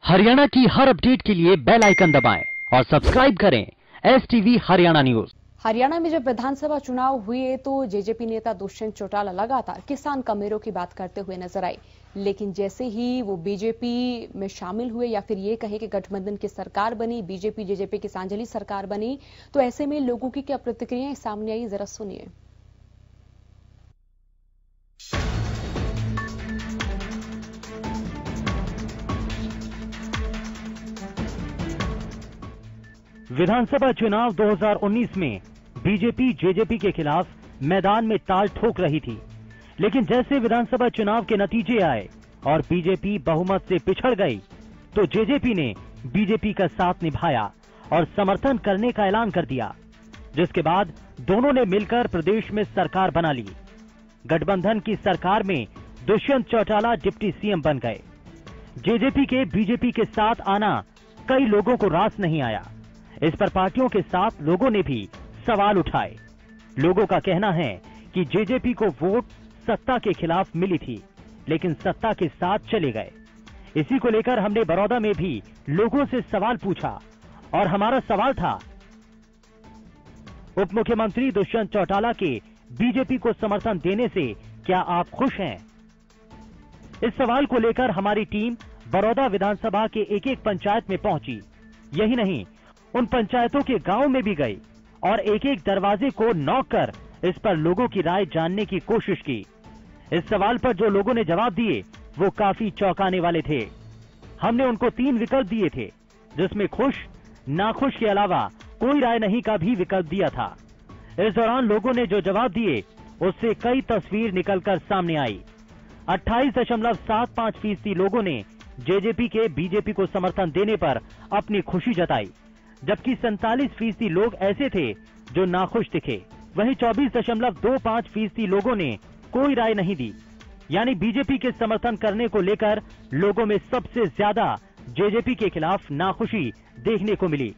हरियाणा की हर अपडेट के लिए बेल आइकन दबाएं और सब्सक्राइब करें STV हरियाणा न्यूज। हरियाणा में जब विधानसभा चुनाव हुए तो जेजेपी नेता दुष्यंत चौटाला लगातार किसान कमेरों की बात करते हुए नजर आए, लेकिन जैसे ही वो बीजेपी में शामिल हुए या फिर ये कहे कि गठबंधन की सरकार बनी, बीजेपी जेजेपी की सांझली सरकार बनी, तो ऐसे में लोगों की क्या प्रतिक्रियाएं सामने आई, जरा सुनिए। विधानसभा चुनाव 2019 में बीजेपी जेजेपी के खिलाफ मैदान में ताल ठोक रही थी, लेकिन जैसे विधानसभा चुनाव के नतीजे आए और बीजेपी बहुमत से पिछड़ गई, तो जेजेपी ने बीजेपी का साथ निभाया और समर्थन करने का ऐलान कर दिया, जिसके बाद दोनों ने मिलकर प्रदेश में सरकार बना ली। गठबंधन की सरकार में दुष्यंत चौटाला डिप्टी सीएम बन गए। जेजेपी के बीजेपी के साथ आना कई लोगों को रास नहीं आया। इस पर पार्टियों के साथ लोगों ने भी सवाल उठाए। लोगों का कहना है कि जेजेपी को वोट सत्ता के खिलाफ मिली थी, लेकिन सत्ता के साथ चले गए। इसी को लेकर हमने बड़ौदा में भी लोगों से सवाल पूछा और हमारा सवाल था, उप मुख्यमंत्री दुष्यंत चौटाला के बीजेपी को समर्थन देने से क्या आप खुश हैं? इस सवाल को लेकर हमारी टीम बड़ौदा विधानसभा के एक-एक पंचायत में पहुंची। यही नहीं, उन पंचायतों के गांव में भी गई और एक-एक दरवाजे को नॉक कर इस पर लोगों की राय जानने की कोशिश की। इस सवाल पर जो लोगों ने जवाब दिए वो काफी चौंकाने वाले थे। हमने उनको 3 विकल्प दिए थे, जिसमें खुश, नाखुश के अलावा कोई राय नहीं का भी विकल्प दिया था। इस दौरान लोगों ने जो जवाब दिए उससे कई तस्वीर निकलकर सामने आई। 28.75% लोगों ने जेजेपी के बीजेपी को समर्थन देने पर अपनी खुशी जताई, जबकि 47% लोग ऐसे थे जो नाखुश दिखे। वहीं 24.25% लोगों ने कोई राय नहीं दी। यानी बीजेपी के समर्थन करने को लेकर लोगों में सबसे ज्यादा जेजेपी के खिलाफ नाखुशी देखने को मिली।